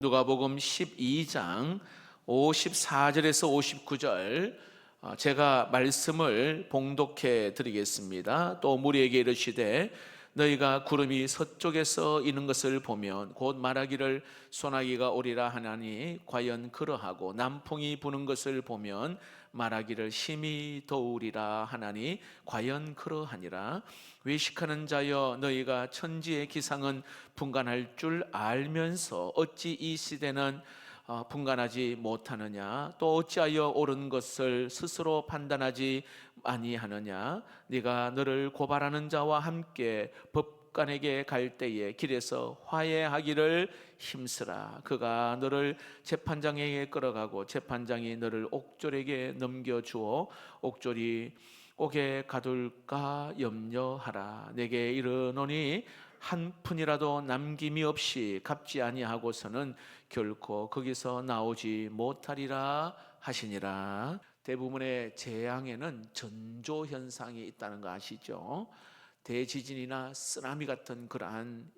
누가복음 12장 54절에서 59절 제가 말씀을 봉독해 드리겠습니다. 또 무리에게 이르시되 너희가 구름이 서쪽에서 이는 것을 보면 곧 말하기를 소나기가 오리라 하나니 과연 그러하고 남풍이 부는 것을 보면 말하기를 심히 더우리라 하나니 과연 그러하니라. 외식하는 자여 너희가 천지의 기상은 분간할 줄 알면서 어찌 이 시대는 분간하지 못하느냐. 또 어찌하여 옳은 것을 스스로 판단하지 아니하느냐. 네가 너를 고발하는 자와 함께 법관에게 갈 때에 길에서 화해하기를 힘쓰라. 그가 너를 재판장에게 끌어가고 재판장이 너를 옥졸에게 넘겨주어 옥졸이 옥에 가둘까 염려하라. 내게 이르노니 한 푼이라도 남김이 없이 갚지 아니하고서는 결코 거기서 나오지 못하리라 하시니라. 대부분의 재앙에는 전조 현상이 있다는 거 아시죠? 대지진이나 쓰나미 같은 그러한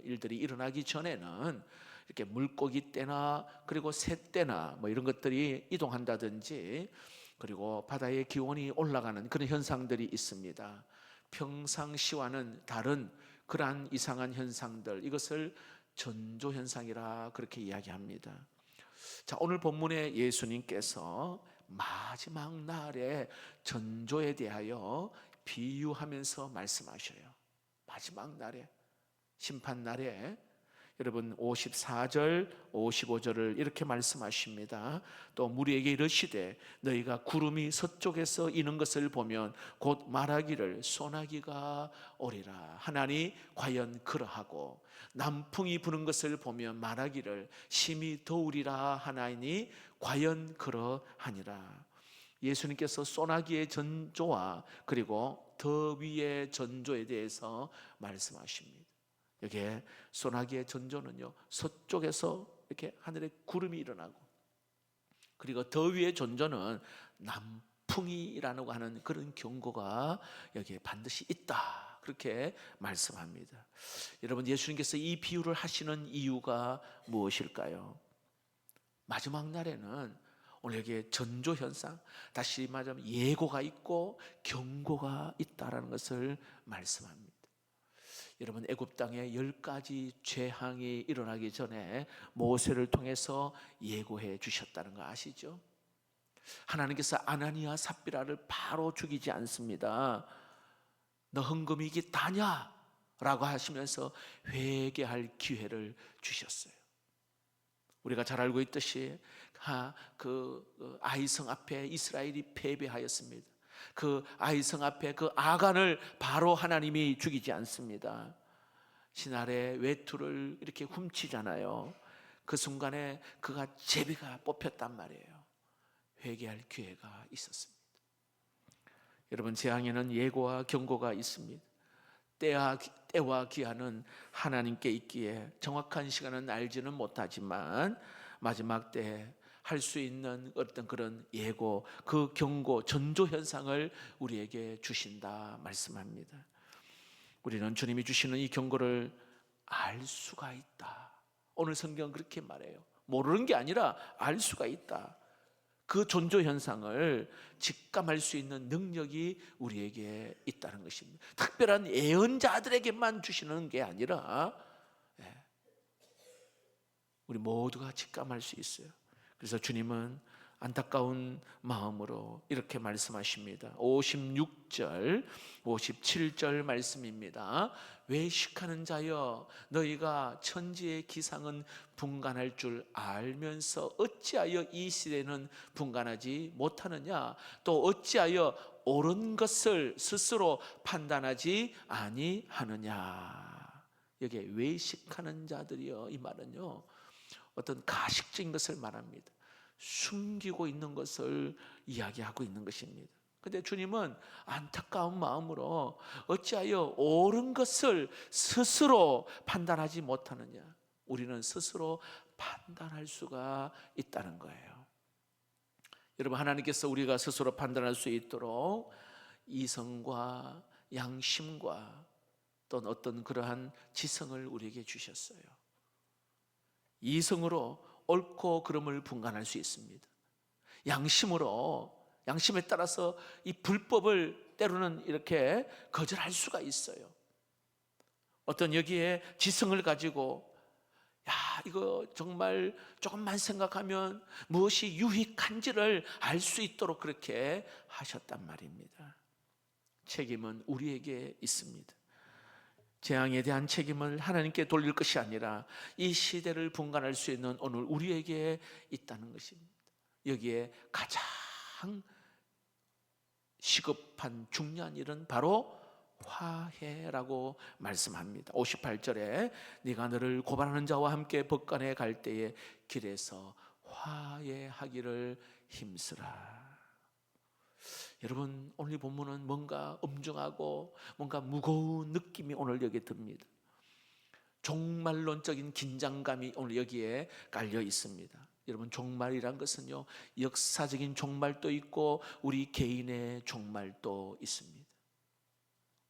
일들이 일어나기 전에는 이렇게 물고기 떼나 그리고 새 떼나 뭐 이런 것들이 이동한다든지, 그리고 바다의 기온이 올라가는 그런 현상들이 있습니다. 평상시와는 다른 그러한 이상한 현상들, 이것을 전조현상이라 그렇게 이야기합니다. 자, 오늘 본문에 예수님께서 마지막 날의 전조에 대하여 비유하면서 말씀하셔요. 마지막 날에, 심판 날에 여러분 54절 55절을 이렇게 말씀하십니다. 또 무리에게 이르시되 너희가 구름이 서쪽에서 이는 것을 보면 곧 말하기를 소나기가 오리라 하나니 과연 그러하고 남풍이 부는 것을 보면 말하기를 심히 더우리라 하나니 과연 그러하니라. 예수님께서 소나기의 전조와 그리고 더위의 전조에 대해서 말씀하십니다. 여기에 소나기의 전조는요, 서쪽에서 이렇게 하늘에 구름이 일어나고, 그리고 더위의 전조는 남풍이라고 하는 그런 경고가 여기에 반드시 있다, 그렇게 말씀합니다. 여러분, 예수님께서 이 비유를 하시는 이유가 무엇일까요? 마지막 날에는 오늘 여기에 전조 현상, 다시 말하면 예고가 있고 경고가 있다라는 것을 말씀합니다. 여러분, 애굽 땅에 10가지 재앙이 일어나기 전에 모세를 통해서 예고해 주셨다는 거 아시죠? 하나님께서 아나니아 삽비라를 바로 죽이지 않습니다. 너 헌금이기 다냐? 라고 하시면서 회개할 기회를 주셨어요. 우리가 잘 알고 있듯이 아이성 앞에 이스라엘이 패배하였습니다. 그 아이성 앞에 그 아간을 바로 하나님이 죽이지 않습니다. 신할의 외투를 이렇게 훔치잖아요. 그 순간에 그가 제비가 뽑혔단 말이에요. 회개할 기회가 있었습니다. 여러분, 재앙에는 예고와 경고가 있습니다. 때와 기한은 하나님께 있기에 정확한 시간은 알지는 못하지만 마지막 때에 할 수 있는 어떤 그런 예고, 그 경고, 전조 현상을 우리에게 주신다 말씀합니다. 우리는 주님이 주시는 이 경고를 알 수가 있다. 오늘 성경은 그렇게 말해요. 모르는 게 아니라 알 수가 있다. 그 전조 현상을 직감할 수 있는 능력이 우리에게 있다는 것입니다. 특별한 예언자들에게만 주시는 게 아니라 우리 모두가 직감할 수 있어요. 그래서 주님은 안타까운 마음으로 이렇게 말씀하십니다. 56절 57절 말씀입니다. 외식하는 자여 너희가 천지의 기상은 분간할 줄 알면서 어찌하여 이 시대는 분간하지 못하느냐. 또 어찌하여 옳은 것을 스스로 판단하지 아니하느냐. 여기에 외식하는 자들이여, 이 말은요 어떤 가식적인 것을 말합니다. 숨기고 있는 것을 이야기하고 있는 것입니다. 그런데 주님은 안타까운 마음으로 어찌하여 옳은 것을 스스로 판단하지 못하느냐. 우리는 스스로 판단할 수가 있다는 거예요. 여러분, 하나님께서 우리가 스스로 판단할 수 있도록 이성과 양심과 또는 어떤 그러한 지성을 우리에게 주셨어요. 이성으로 옳고 그름을 분간할 수 있습니다. 양심에 따라서 이 불법을 때로는 이렇게 거절할 수가 있어요. 어떤 여기에 지성을 가지고 야, 이거 정말 조금만 생각하면 무엇이 유익한지를 알 수 있도록 그렇게 하셨단 말입니다. 책임은 우리에게 있습니다. 재앙에 대한 책임을 하나님께 돌릴 것이 아니라 이 시대를 분간할 수 있는 오늘 우리에게 있다는 것입니다. 여기에 가장 시급한 중요한 일은 바로 화해라고 말씀합니다. 58절에 네가 너를 고발하는 자와 함께 법관에 갈 때에 길에서 화해하기를 힘쓰라. 여러분, 오늘 본문은 뭔가 엄중하고 뭔가 무거운 느낌이 오늘 여기에 듭니다. 종말론적인 긴장감이 오늘 여기에 깔려 있습니다. 여러분, 종말이란 것은요, 역사적인 종말도 있고 우리 개인의 종말도 있습니다.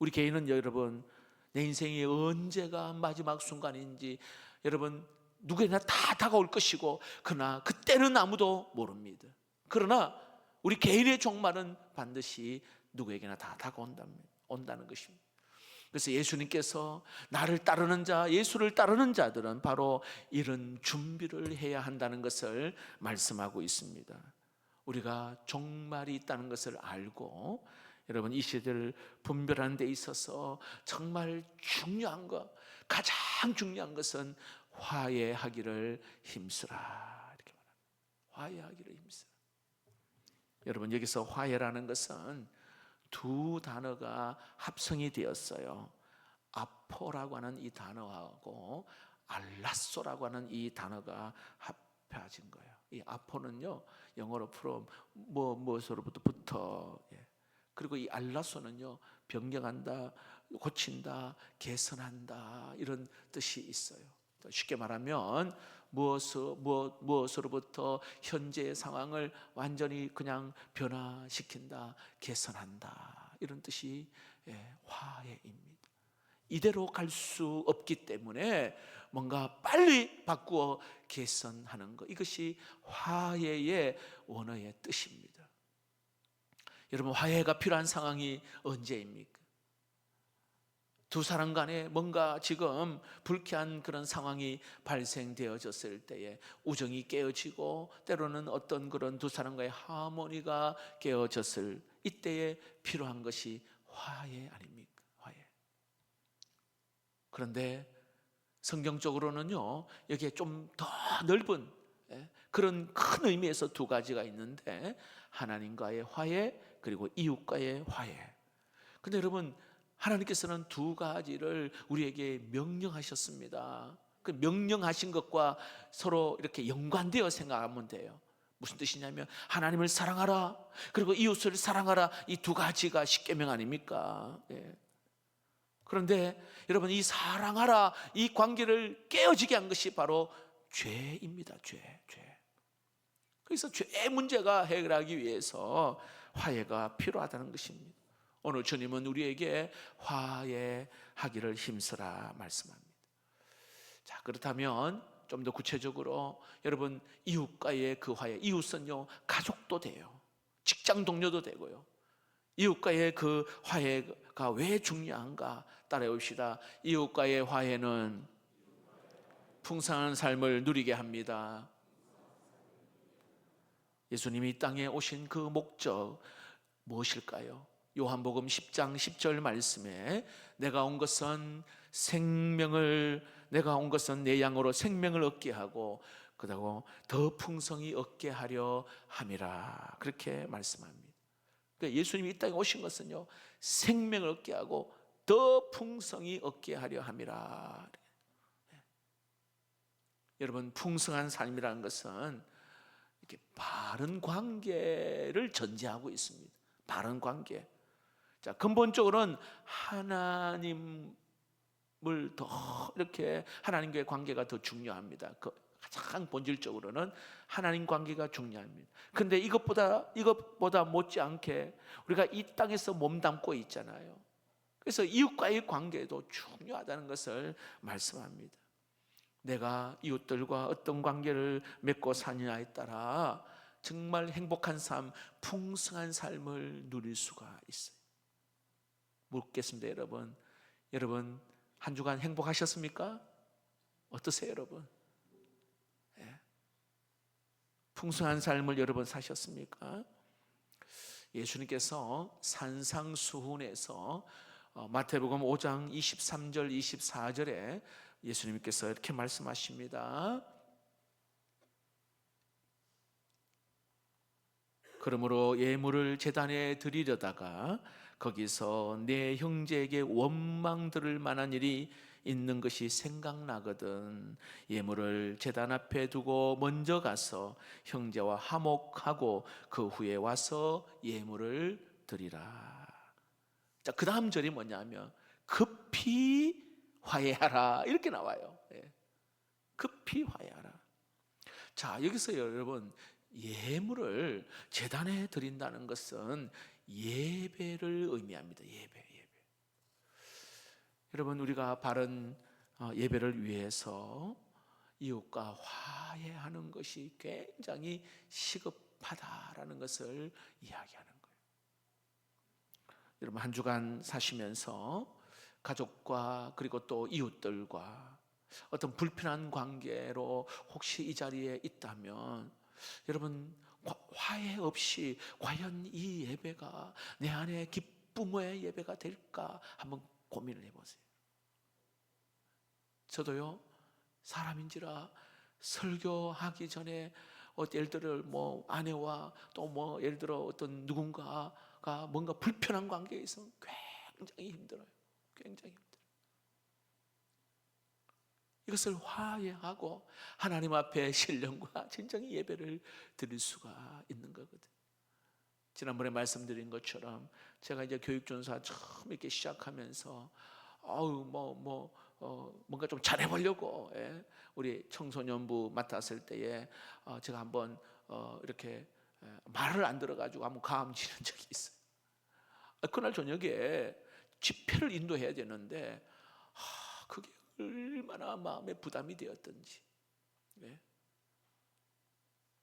우리 개인은 여러분, 내 인생이 언제가 마지막 순간인지 여러분 누구에나 다 다가올 것이고, 그러나 그때는 아무도 모릅니다. 그러나 우리 개인의 종말은 반드시 누구에게나 다 다가온다는 것입니다. 그래서 예수님께서 나를 따르는 자, 예수를 따르는 자들은 바로 이런 준비를 해야 한다는 것을 말씀하고 있습니다. 우리가 종말이 있다는 것을 알고 여러분, 이 시대를 분별하는 데 있어서 정말 중요한 것, 가장 중요한 것은 화해하기를 힘쓰라, 이렇게 말합니다. 화해하기를 힘쓰라. 여러분, 여기서 화해라는 것은 두 단어가 합성이 되었어요. 아포라고 하는 이 단어하고 알라소라고 하는 이 단어가 합해진 거예요. 이 아포는요, 영어로 from 무엇으로부터 그리고 이 알라소는요, 변경한다, 고친다, 개선한다, 이런 뜻이 있어요. 쉽게 말하면 무엇으로부터 현재의 상황을 완전히 그냥 변화시킨다, 개선한다, 이런 뜻이 화해입니다. 이대로 갈 수 없기 때문에 뭔가 빨리 바꾸어 개선하는 것, 이것이 화해의 원어의 뜻입니다. 여러분, 화해가 필요한 상황이 언제입니까? 두 사람 간에 뭔가 지금 불쾌한 그런 상황이 발생되어졌을 때에 우정이 깨어지고 때로는 어떤 그런 두 사람과의 하모니가 깨어졌을 이때에 필요한 것이 화해 아닙니까? 화해. 그런데 성경적으로는요, 여기에 좀 더 넓은 그런 큰 의미에서 두 가지가 있는데, 하나님과의 화해, 그리고 이웃과의 화해. 근데 여러분, 하나님께서는 두 가지를 우리에게 명령하셨습니다. 그 명령하신 것과 서로 이렇게 연관되어 생각하면 돼요. 무슨 뜻이냐면 하나님을 사랑하라, 그리고 이웃을 사랑하라, 이 두 가지가 십계명 아닙니까? 그런데 여러분, 이 사랑하라, 이 관계를 깨어지게 한 것이 바로 죄입니다. 죄. 그래서 죄의 문제가 해결하기 위해서 화해가 필요하다는 것입니다. 오늘 주님은 우리에게 화해하기를 힘쓰라 말씀합니다. 자, 그렇다면 좀 더 구체적으로 여러분, 이웃과의 그 화해, 이웃은요, 가족도 돼요, 직장 동료도 되고요. 이웃과의 그 화해가 왜 중요한가 따라해 봅시다. 이웃과의 화해는 풍성한 삶을 누리게 합니다. 예수님이 이 땅에 오신 그 목적 무엇일까요? 요한복음 10장 10절 말씀에 내가 온 것은 내 양으로 생명을 얻게 하고 그다고 더 풍성히 얻게 하려 함이라, 그렇게 말씀합니다. 그러니까 예수님이 이 땅에 오신 것은요, 생명을 얻게 하고 더 풍성히 얻게 하려 함이라. 여러분, 풍성한 삶이라는 것은 이렇게 바른 관계를 전제하고 있습니다. 바른 관계. 자, 근본적으로는 하나님을 더 이렇게 하나님과의 관계가 더 중요합니다. 그 가장 본질적으로는 하나님 관계가 중요합니다. 근데 이것보다 못지않게 우리가 이 땅에서 몸담고 있잖아요. 그래서 이웃과의 관계도 중요하다는 것을 말씀합니다. 내가 이웃들과 어떤 관계를 맺고 사느냐에 따라 정말 행복한 삶, 풍성한 삶을 누릴 수가 있어요. 묻겠습니다, 여러분. 여러분 한 주간 행복하셨습니까? 어떠세요, 여러분? 예. 풍성한 삶을 여러분 사셨습니까? 예수님께서 산상수훈에서 마태복음 5장 23절 24절에 예수님께서 이렇게 말씀하십니다. 그러므로 예물을 제단에 드리려다가 거기서 내 형제에게 원망 들을 만한 일이 있는 것이 생각나거든 예물을 제단 앞에 두고 먼저 가서 형제와 화목하고 그 후에 와서 예물을 드리라. 자, 그 다음 절이 뭐냐면 급히 화해하라 이렇게 나와요. 예. 급히 화해하라. 자, 여기서 여러분 예물을 제단에 드린다는 것은 예배를 의미합니다. 예배. 여러분 우리가 바른 예배를 위해서 이웃과 화해하는 것이 굉장히 시급하다라는 것을 이야기하는 거예요. 여러분 한 주간 사시면서 가족과 그리고 또 이웃들과 어떤 불편한 관계로 혹시 이 자리에 있다면 여러분 화해 없이 과연 이 예배가 내 안에 기쁨의 예배가 될까 한번 고민을 해보세요. 저도요 사람인지라 설교하기 전에 예를 들어 뭐 아내와 또 뭐 예를 들어 어떤 누군가가 뭔가 불편한 관계에 있어 굉장히 힘들어요. 굉장히 힘들어요. 이것을 화해하고 하나님 앞에 신령과 진정의 예배를 드릴 수가 있는 거거든요. 지난번에 말씀드린 것처럼 제가 이제 교육전사 처음 이렇게 시작하면서 뭔가 좀 잘해보려고 우리 청소년부 맡았을 때에 제가 한번 이렇게 말을 안 들어가지고 한번 가음 지른 적이 있어요. 그날 저녁에 집회를 인도해야 되는데 그게 얼마나 마음에 부담이 되었던지.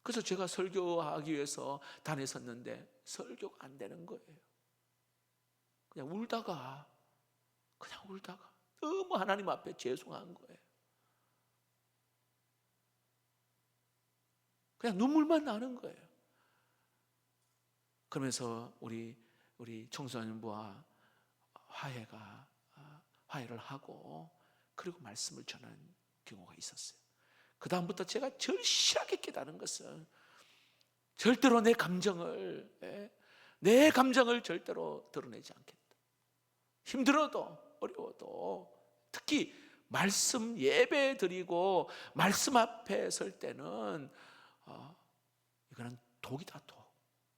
그래서 제가 설교하기 위해서 단에 섰는데 설교가 안 되는 거예요. 그냥 울다가 너무 하나님 앞에 죄송한 거예요. 그냥 눈물만 나는 거예요. 그러면서 우리 청소년부와 화해를 하고 그리고 말씀을 전하는 경우가 있었어요. 그 다음부터 제가 절실하게 깨달은 것은 절대로 내 감정을 절대로 드러내지 않겠다. 힘들어도 어려워도 특히 말씀 예배 드리고 말씀 앞에 설 때는 이거는 독이다 독.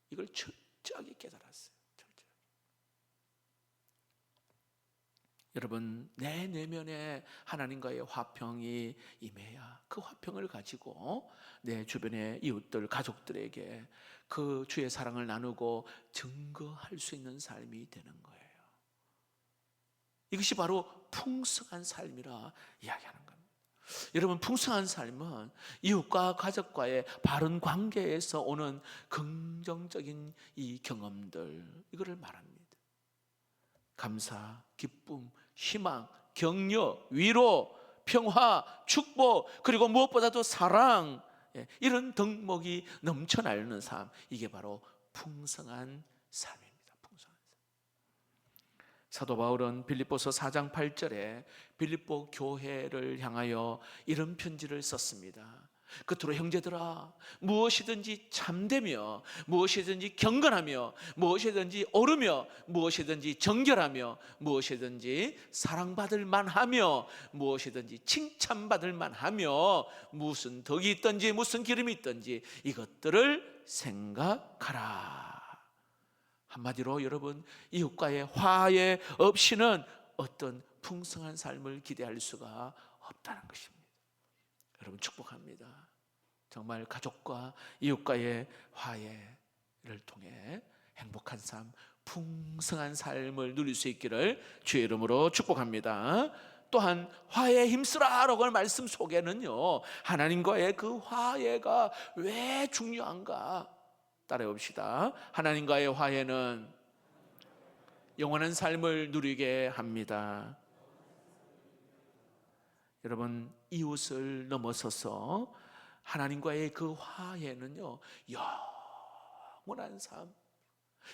이걸 철저하게 깨달았어요. 철저하게. 여러분 내 내면에 하나님과의 화평이 임해야 그 화평을 가지고 내 주변의 이웃들 가족들에게 그 주의 사랑을 나누고 증거할 수 있는 삶이 되는 거예요. 이것이 바로 풍성한 삶이라 이야기하는 겁니다. 여러분 풍성한 삶은 이웃과 가족과의 바른 관계에서 오는 긍정적인 이 경험들 이거를 말합니다. 감사, 기쁨, 희망, 격려, 위로, 평화, 축복 그리고 무엇보다도 사랑 이런 덕목이 넘쳐나는 삶 이게 바로 풍성한 삶입니다. 사도 바울은 빌립보서 4장 8절에 빌립보 교회를 향하여 이런 편지를 썼습니다. 끝으로 형제들아 무엇이든지 참되며 무엇이든지 경건하며 무엇이든지 옳으며 무엇이든지 정결하며 무엇이든지 사랑받을 만하며 무엇이든지 칭찬받을 만하며 무슨 덕이 있든지 무슨 기름이 있든지 이것들을 생각하라. 한마디로 여러분 이웃과의 화해 없이는 어떤 풍성한 삶을 기대할 수가 없다는 것입니다. 여러분 축복합니다. 정말 가족과 이웃과의 화해를 통해 행복한 삶, 풍성한 삶을 누릴 수 있기를 주의 이름으로 축복합니다. 또한 화해에 힘쓰라라고 하는 말씀 속에는요, 하나님과의 그 화해가 왜 중요한가 따라해 봅시다. 하나님과의 화해는 영원한 삶을 누리게 합니다. 여러분, 이웃을 넘어서서 하나님과의 그 화해는요, 영원한 삶,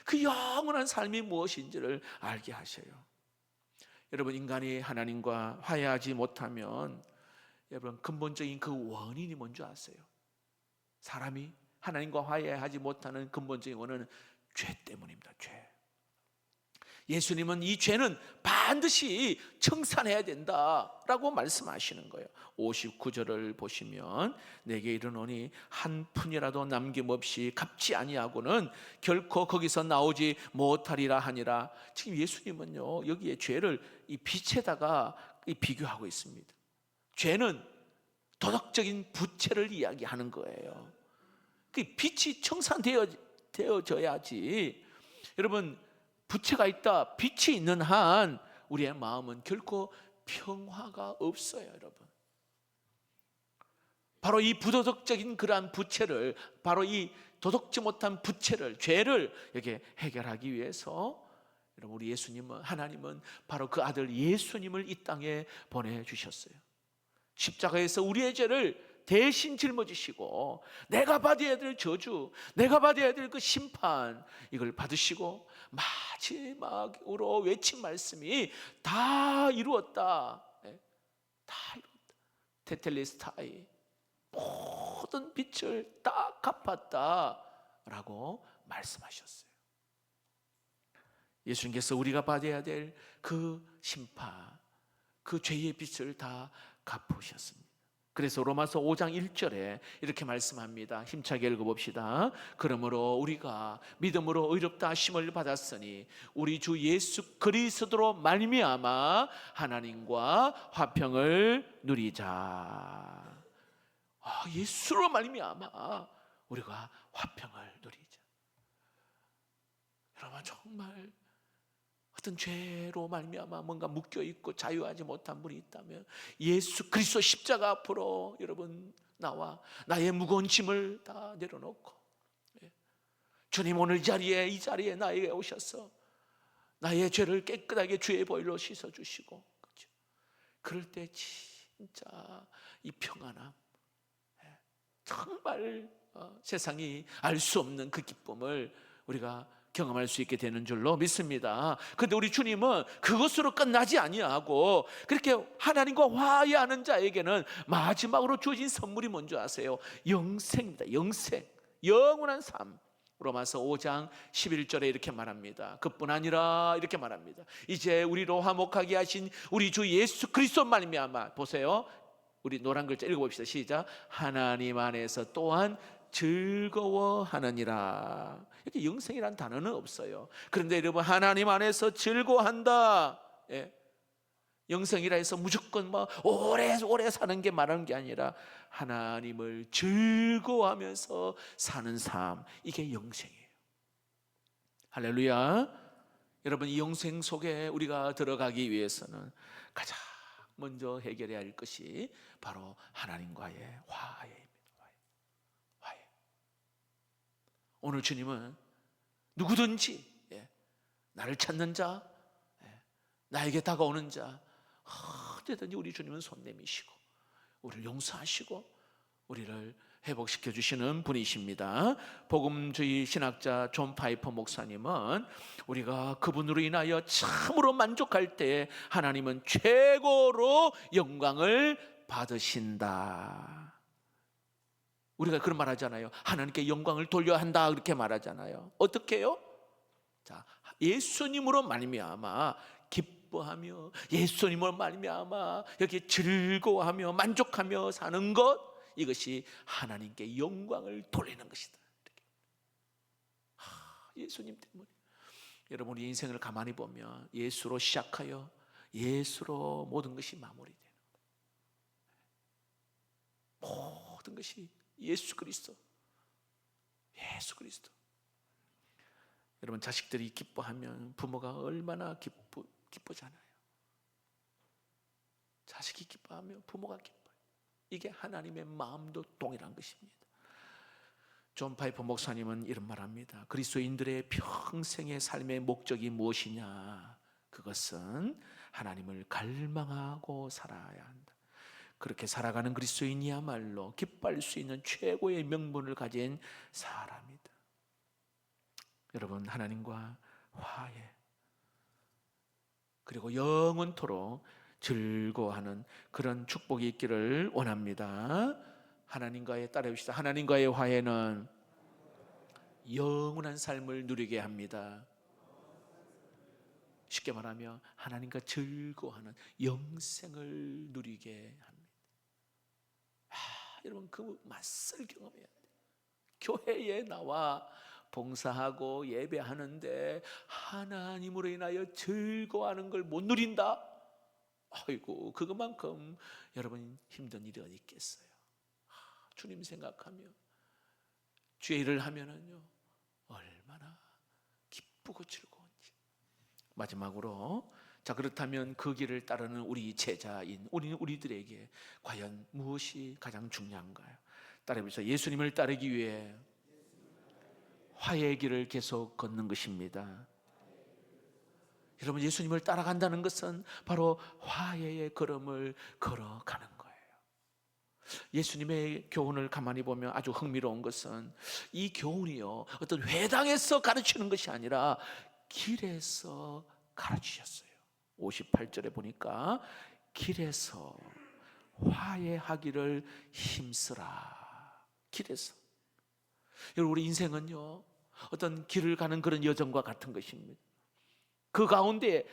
그 영원한 삶이 무엇인지를 알게 하셔요. 여러분, 인간이 하나님과 화해하지 못하면 여러분, 근본적인 그 원인이 뭔지 아세요? 사람이 하나님과 화해하지 못하는 근본적인 원인은 죄 때문입니다. 죄. 예수님은 이 죄는 반드시 청산해야 된다라고 말씀하시는 거예요. 59절을 보시면 내게 이르노니 한 푼이라도 남김없이 갚지 아니하고는 결코 거기서 나오지 못하리라 하니라. 지금 예수님은요, 여기에 죄를 이 빛에다가 비교하고 있습니다. 죄는 도덕적인 부채를 이야기하는 거예요. 그 빛이 청산되어져야지. 여러분, 부채가 있다, 빛이 있는 한 우리의 마음은 결코 평화가 없어요. 여러분, 바로 이 부도덕적인 그러한 부채를, 바로 이 도덕지 못한 부채를, 죄를 이렇게 해결하기 위해서 여러분, 우리 예수님은, 하나님은 바로 그 아들 예수님을 이 땅에 보내주셨어요. 십자가에서 우리의 죄를 대신 짊어지시고 내가 받아야 될 저주, 내가 받아야 될 그 심판, 이걸 받으시고 마지막으로 외친 말씀이 다 이루었다. 다 이루었다. 테텔레스타이, 모든 빚을 다 갚았다라고 말씀하셨어요. 예수님께서 우리가 받아야 될 그 심판, 그 죄의 빚을 다 갚으셨습니다. 그래서 로마서 5장 1절에 이렇게 말씀합니다. 힘차게 읽어봅시다. 그러므로 우리가 믿음으로 의롭다 하심을 받았으니 우리 주 예수 그리스도로 말미암아 하나님과 화평을 누리자. 예수로 말미암아 우리가 화평을 누리자. 여러분, 정말 어떤 죄로 말미암아 뭔가 묶여있고 자유하지 못한 분이 있다면 예수 그리스도 십자가 앞으로 여러분 나와 나의 무거운 짐을 다 내려놓고, 주님 오늘 이 자리에 나에게 오셔서 나의 죄를 깨끗하게 주의 보혈로 씻어주시고, 그렇죠? 그럴 때 진짜 이 평안함, 정말 세상이 알 수 없는 그 기쁨을 우리가 경험할 수 있게 되는 줄로 믿습니다. 그런데 우리 주님은 그것으로 끝나지 아니하고 그렇게 하나님과 화해하는 자에게는 마지막으로 주어진 선물이 뭔지 아세요? 영생입니다. 영생, 영원한 삶. 로마서 5장 11절에 이렇게 말합니다. 그뿐 아니라 이렇게 말합니다. 이제 우리로 화목하게 하신 우리 주 예수 그리스도 말미암아, 보세요, 우리 노란 글자 읽어봅시다. 시작. 하나님 안에서 또한 즐거워하느니라. 이렇게 영생이란 단어는 없어요. 그런데 여러분, 하나님 안에서 즐거워한다. 영생이라 해서 무조건 오래 사는 게 말하는 게 아니라 하나님을 즐거워하면서 사는 삶, 이게 영생이에요. 할렐루야. 여러분, 이 영생 속에 우리가 들어가기 위해서는 가장 먼저 해결해야 할 것이 바로 하나님과의 화해입니다. 화해. 오늘 주님은 누구든지 나를 찾는 자, 나에게 다가오는 자, 언제든지 우리 주님은 손 내미시고 우리를 용서하시고 우리를 회복시켜 주시는 분이십니다. 복음주의 신학자 존 파이퍼 목사님은 우리가 그분으로 인하여 참으로 만족할 때 하나님은 최고로 영광을 받으신다. 우리가 그런 말 하잖아요. 하나님께 영광을 돌려야 한다, 그렇게 말하잖아요. 어떻게 해요? 자, 예수님으로 말미암아 기뻐하며, 예수님으로 말미암아 이렇게 즐거워하며 만족하며 사는 것, 이것이 하나님께 영광을 돌리는 것이다. 예수님 때문에. 여러분, 우리 인생을 가만히 보면 예수로 시작하여 예수로 모든 것이 마무리되는, 모든 것이 예수 그리스도. 예수 그리스도. 여러분, 자식들이 기뻐하면 부모가 얼마나 기쁘잖아요. 자식이 기뻐하며 부모가 기뻐요. 이게 하나님의 마음도 동일한 것입니다. 존 파이퍼 목사님은 이런 말합니다. 그리스도인들의 평생의 삶의 목적이 무엇이냐? 그것은 하나님을 갈망하고 살아야 한다. 그렇게 살아가는 그리스도인이야말로 기뻐할 수 있는 최고의 명분을 가진 사람이다. 여러분, 하나님과 화해, 그리고 영원토록 즐거워하는 그런 축복이 있기를 원합니다. 하나님과의 따라합시다. 하나님과의 화해는 영원한 삶을 누리게 합니다. 쉽게 말하면 하나님과 즐거워하는 영생을 누리게 합니다. 여러분, 그 맛을 경험해야 돼요. 교회에 나와 봉사하고 예배하는데 하나님으로 인하여 즐거워하는 걸 못 누린다? 아이고, 그것만큼 여러분 힘든 일이 어디 있겠어요. 주님 생각하며 주의 일을 하면은요 얼마나 기쁘고 즐거운지. 마지막으로, 자, 그렇다면 그 길을 따르는 우리 제자인 우리들에게 과연 무엇이 가장 중요한가요? 따라해보세요. 예수님을 따르기 위해 화해의 길을 계속 걷는 것입니다. 여러분, 예수님을 따라간다는 것은 바로 화해의 걸음을 걸어가는 거예요. 예수님의 교훈을 가만히 보면 아주 흥미로운 것은 이 교훈이요 어떤 회당에서 가르치는 것이 아니라 길에서 가르치셨어요. 58절에 보니까 길에서 화해하기를 힘쓰라. 길에서. 여러분, 우리 인생은요 어떤 길을 가는 그런 여정과 같은 것입니다. 그 가운데,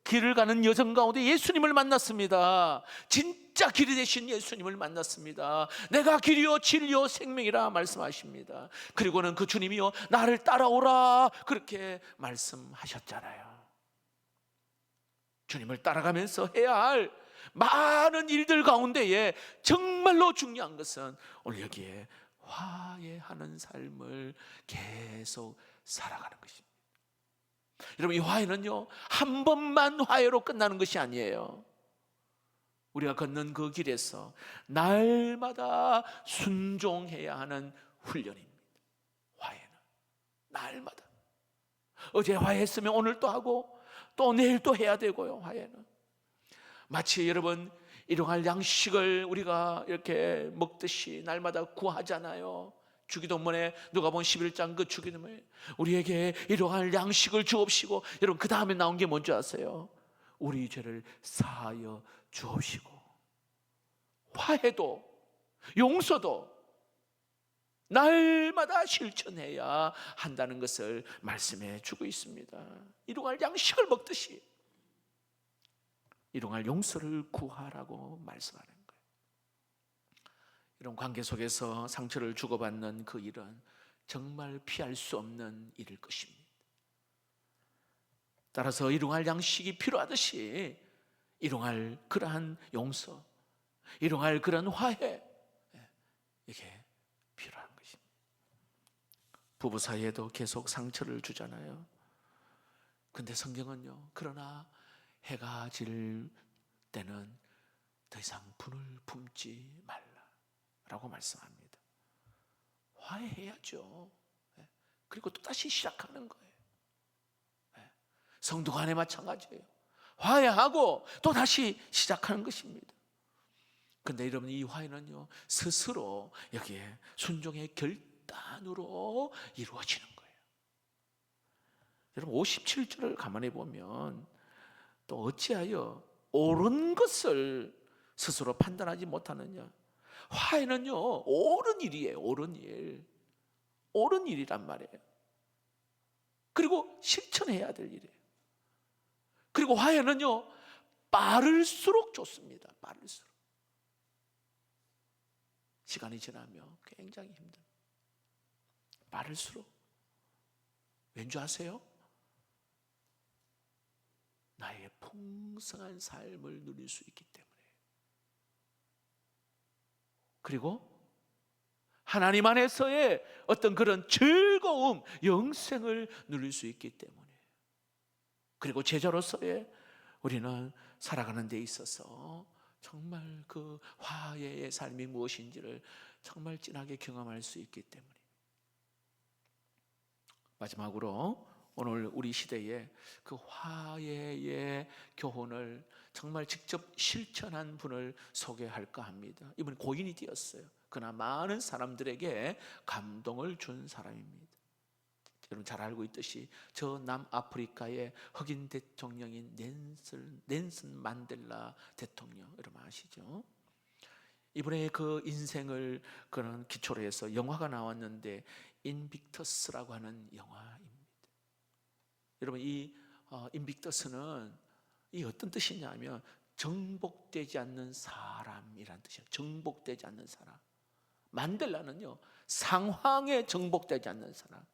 길을 가는 여정 가운데 예수님을 만났습니다. 진짜 길이 되신 예수님을 만났습니다. 내가 길이요 진리요 생명이라 말씀하십니다. 그리고는 그 주님이요 나를 따라오라 그렇게 말씀하셨잖아요. 주님을 따라가면서 해야 할 많은 일들 가운데에 정말로 중요한 것은 오늘 여기에 화해하는 삶을 계속 살아가는 것입니다. 여러분, 이 화해는요 한 번만 화해로 끝나는 것이 아니에요. 우리가 걷는 그 길에서 날마다 순종해야 하는 훈련입니다. 화해는 날마다. 어제 화해했으면 오늘 또 하고 또 내일 또 해야 되고요. 화해는 마치 여러분 일용할 양식을 우리가 이렇게 먹듯이 날마다 구하잖아요. 주기도문에 누가복음 11장 그 주기도문에 우리에게 일용할 양식을 주옵시고, 여러분 그 다음에 나온 게 뭔지 아세요? 우리 죄를 사하여 주옵시고. 화해도 용서도 날마다 실천해야 한다는 것을 말씀해 주고 있습니다. 일용할 양식을 먹듯이 일용할 용서를 구하라고 말씀하는 거예요. 이런 관계 속에서 상처를 주고받는 그 일은 정말 피할 수 없는 일일 것입니다. 따라서 일용할 양식이 필요하듯이 일용할 그러한 용서, 일용할 그런 화해, 이게 필요한 것입니다. 부부 사이에도 계속 상처를 주잖아요. 근데 성경은요, 그러나 해가 질 때는 더 이상 분을 품지 말라라고 말씀합니다. 화해해야죠. 그리고 또 다시 시작하는 거예요. 성도 간에 마찬가지예요. 화해하고 또 다시 시작하는 것입니다. 근데 여러분, 이 화해는요 스스로 여기에 순종의 결단으로 이루어지는 거예요. 여러분, 57절을 가만히 보면 또 어찌하여 옳은 것을 스스로 판단하지 못하느냐. 화해는요 옳은 일이에요. 옳은 일, 옳은 일이란 말이에요. 그리고 실천해야 될 일이에요. 그리고 화해는요 빠를수록 좋습니다. 빠를수록. 시간이 지나면 굉장히 힘듭니다. 빠를수록. 왠지 아세요? 나의 풍성한 삶을 누릴 수 있기 때문에. 그리고 하나님 안에서의 어떤 그런 즐거움, 영생을 누릴 수 있기 때문에. 그리고 제자로서의 우리는 살아가는 데 있어서 정말 그 화해의 삶이 무엇인지를 정말 진하게 경험할 수 있기 때문에. 마지막으로 오늘 우리 시대에 그 화해의 교훈을 정말 직접 실천한 분을 소개할까 합니다. 이분은 고인이 되었어요. 그러나 많은 사람들에게 감동을 준 사람입니다. 여러분 잘 알고 있듯이 저 남아프리카의 흑인 대통령인 넬슨 만델라 대통령, 여러분 아시죠? 이분의 그 인생을 그런 기초로 해서 영화가 나왔는데 인빅터스라고 하는 영화입니다. 여러분 이 인빅터스는 이 어떤 뜻이냐면 정복되지 않는 사람이란 뜻이에요. 정복되지 않는 사람. 만델라는요, 상황에 정복되지 않는 사람,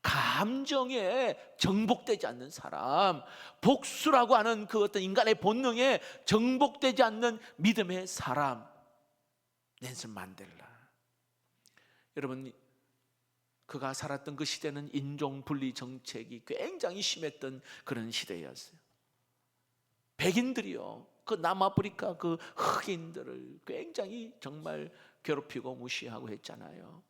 감정에 정복되지 않는 사람, 복수라고 하는 그 어떤 인간의 본능에 정복되지 않는 믿음의 사람, 넬슨 만델라. 여러분, 그가 살았던 그 시대는 인종 분리 정책이 굉장히 심했던 그런 시대였어요. 백인들이요, 그 남아프리카 그 흑인들을 굉장히 정말 괴롭히고 무시하고 했잖아요.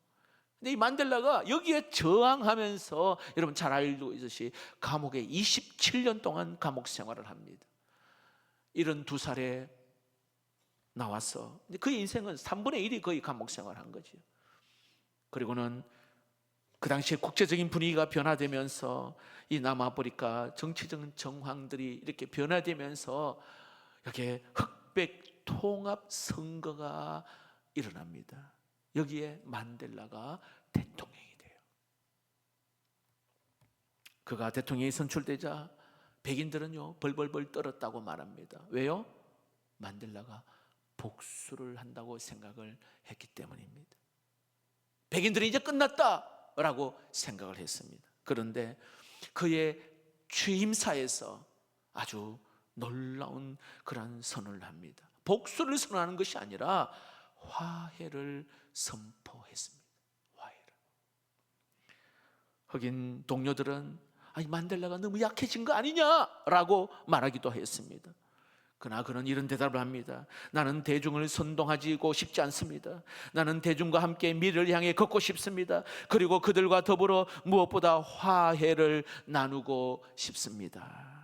근데 이 만델라가 여기에 저항하면서 여러분 잘 알고 있듯이 감옥에 27년 동안 감옥 생활을 합니다. 72살에 나와서 그 인생은 3분의 1이 거의 감옥 생활한 거죠. 그리고는 그 당시에 국제적인 분위기가 변화되면서 이 남아프리카 정치적인 정황들이 이렇게 변화되면서 이렇게 흑백 통합 선거가 일어납니다. 여기에 만델라가 대통령이 돼요. 그가 대통령이 선출되자 백인들은요 벌벌벌 떨었다고 말합니다. 왜요? 만델라가 복수를 한다고 생각을 했기 때문입니다. 백인들이 이제 끝났다라고 생각을 했습니다. 그런데 그의 취임사에서 아주 놀라운 그런 선언을 합니다. 복수를 선언하는 것이 아니라 화해를 선포했습니다. 화해를. 흑인 동료들은 아니 만델라가 너무 약해진 거 아니냐라고 말하기도 했습니다. 그러나 그는 이런 대답을 합니다. 나는 대중을 선동하고 싶지 않습니다. 나는 대중과 함께 미래를 향해 걷고 싶습니다. 그리고 그들과 더불어 무엇보다 화해를 나누고 싶습니다.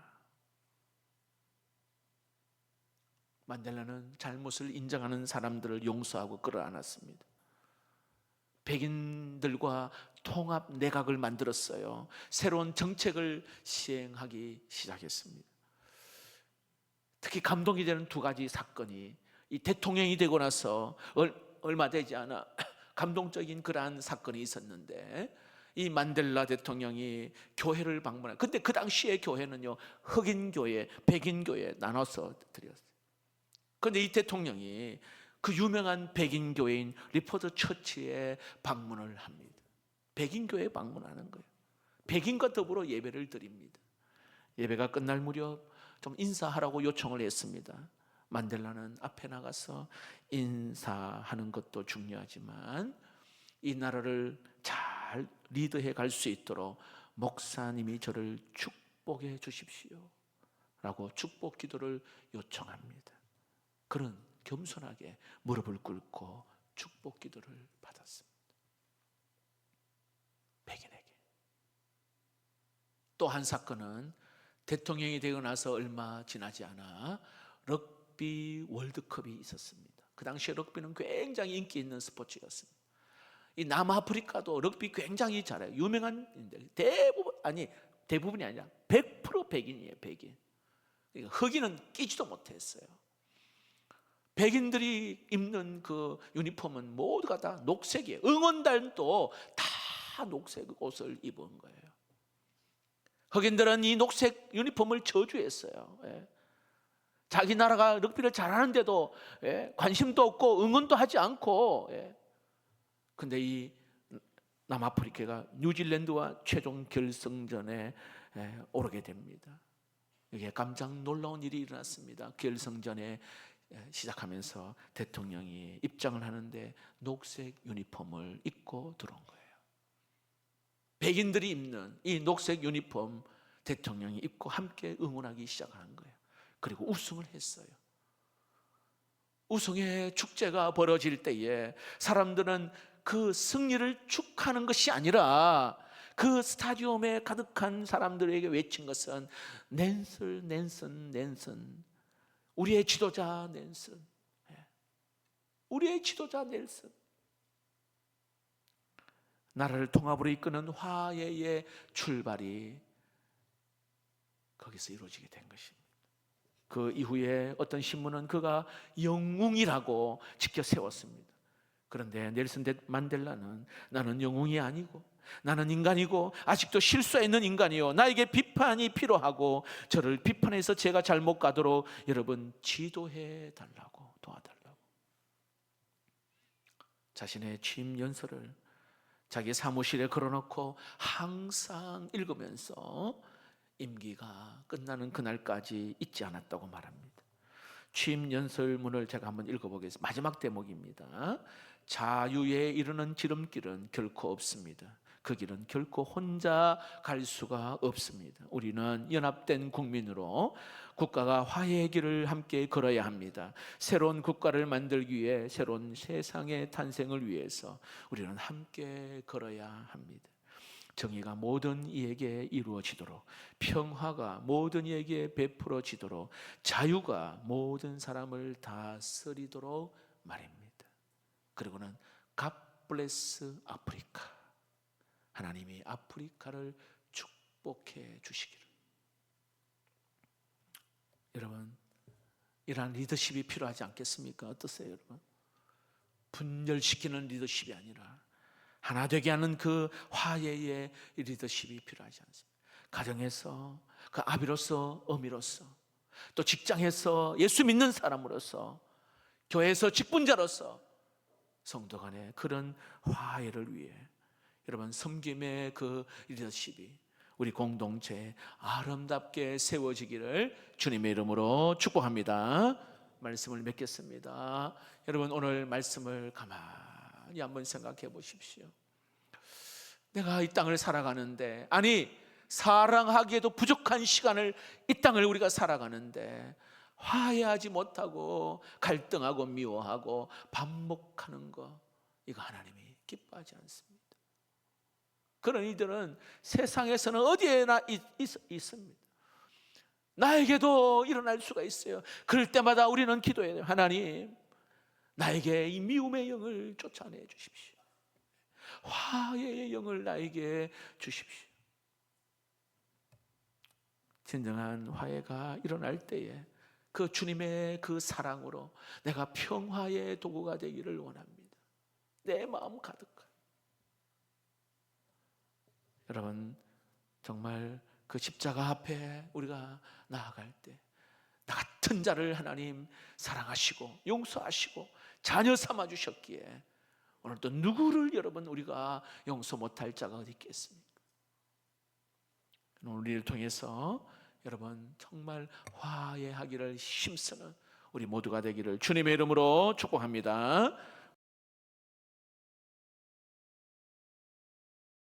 만델라는 잘못을 인정하는 사람들을 용서하고 끌어안았습니다. 백인들과 통합 내각을 만들었어요. 새로운 정책을 시행하기 시작했습니다. 특히 감동이 되는 두 가지 사건이 이 대통령이 되고 나서 얼마 되지 않아 감동적인 그러한 사건이 있었는데, 이 만델라 대통령이 교회를 방문한, 근데 그 당시에 교회는요 흑인 교회, 백인 교회 나눠서 드렸어요. 그런데 이 대통령이 그 유명한 백인 교회인 리포드 처치에 방문을 합니다. 백인 교회에 방문하는 거예요. 백인과 더불어 예배를 드립니다. 예배가 끝날 무렵 좀 인사하라고 요청을 했습니다. 만델라는 앞에 나가서 인사하는 것도 중요하지만 이 나라를 잘 리드해 갈 수 있도록 목사님이 저를 축복해 주십시오 라고 축복 기도를 요청합니다. 그는 겸손하게 무릎을 꿇고 축복 기도를 받았습니다. 백인에게. 또 한 사건은 대통령이 되고 나서 얼마 지나지 않아 럭비 월드컵이 있었습니다. 그 당시에 럭비는 굉장히 인기 있는 스포츠였습니다. 이 남아프리카도 럭비 굉장히 잘해요. 유명한 대부분이 아니라 100% 백인이에요. 백인. 흑인은 끼지도 못했어요. 백인들이 입는 그 유니폼은 모두가 다 녹색이에요. 응원단도 다 녹색 옷을 입은 거예요. 흑인들은 이 녹색 유니폼을 저주했어요. 자기 나라가 럭비를 잘하는데도 관심도 없고 응원도 하지 않고. 근데 이 남아프리카가 뉴질랜드와 최종 결승전에 오르게 됩니다. 이게 깜짝 놀라운 일이 일어났습니다. 결승전에 시작하면서 대통령이 입장을 하는데 녹색 유니폼을 입고 들어온 거예요. 백인들이 입는 이 녹색 유니폼 대통령이 입고 함께 응원하기 시작한 거예요. 그리고 우승을 했어요. 우승의 축제가 벌어질 때에 사람들은 그 승리를 축하하는 것이 아니라 그 스타디움에 가득한 사람들에게 외친 것은 nel슨, nel슨, nel슨, 우리의 지도자 nel슨, 우리의 지도자 넬슨. 나라를 통합으로 이끄는 화해의 출발이 거기서 이루어지게 된 것입니다. 그 이후에 어떤 신문은 그가 영웅이라고 지켜 세웠습니다. 그런데 넬슨 만델라는 나는 영웅이 아니고 나는 인간이고 아직도 실수하는 인간이요, 나에게 비판이 필요하고 저를 비판해서 제가 잘못 가도록 여러분 지도해 달라고, 도와달라고 자신의 취임 연설을 자기 사무실에 걸어놓고 항상 읽으면서 임기가 끝나는 그날까지 잊지 않았다고 말합니다. 취임 연설문을 제가 한번 읽어보겠습니다. 마지막 대목입니다. 자유에 이르는 지름길은 결코 없습니다. 그 길은 결코 혼자 갈 수가 없습니다. 우리는 연합된 국민으로 국가가 화해의 길을 함께 걸어야 합니다. 새로운 국가를 만들기 위해, 새로운 세상의 탄생을 위해서 우리는 함께 걸어야 합니다. 정의가 모든 이에게 이루어지도록, 평화가 모든 이에게 베풀어지도록, 자유가 모든 사람을 다스리도록 말입니다. 그리고는 God bless 아프리카, 하나님이 아프리카를 축복해 주시기를. 여러분, 이러한 리더십이 필요하지 않겠습니까? 어떠세요, 여러분? 분열시키는 리더십이 아니라 하나 되게 하는 그 화해의 리더십이 필요하지 않습니까? 가정에서, 그 아비로서, 어미로서, 또 직장에서 예수 믿는 사람으로서, 교회에서 직분자로서 성도 간의 그런 화해를 위해 여러분 섬김의 그 리더십이 우리 공동체에 아름답게 세워지기를 주님의 이름으로 축복합니다. 말씀을 맺겠습니다. 여러분, 오늘 말씀을 가만히 한번 생각해 보십시오. 내가 이 땅을 살아가는데, 아니 사랑하기에도 부족한 시간을 이 땅을 우리가 살아가는데 화해하지 못하고 갈등하고 미워하고 반목하는 거, 이거 하나님이 기뻐하지 않습니다. 그런 이들은 세상에서는 어디에나 있습니다. 나에게도 일어날 수가 있어요. 그럴 때마다 우리는 기도해야 돼요. 하나님, 나에게 이 미움의 영을 쫓아내 주십시오. 화해의 영을 나에게 주십시오. 진정한 화해가 일어날 때에 그 주님의 그 사랑으로 내가 평화의 도구가 되기를 원합니다. 내 마음 가득한. 여러분, 정말 그 십자가 앞에 우리가 나아갈 때 나 같은 자를 하나님 사랑하시고 용서하시고 자녀 삼아 주셨기에 오늘 또 누구를 여러분 우리가 용서 못할 자가 어디 있겠습니까? 오늘 우리를 통해서 여러분 정말 화해하기를 힘쓰는 우리 모두가 되기를 주님의 이름으로 축복합니다.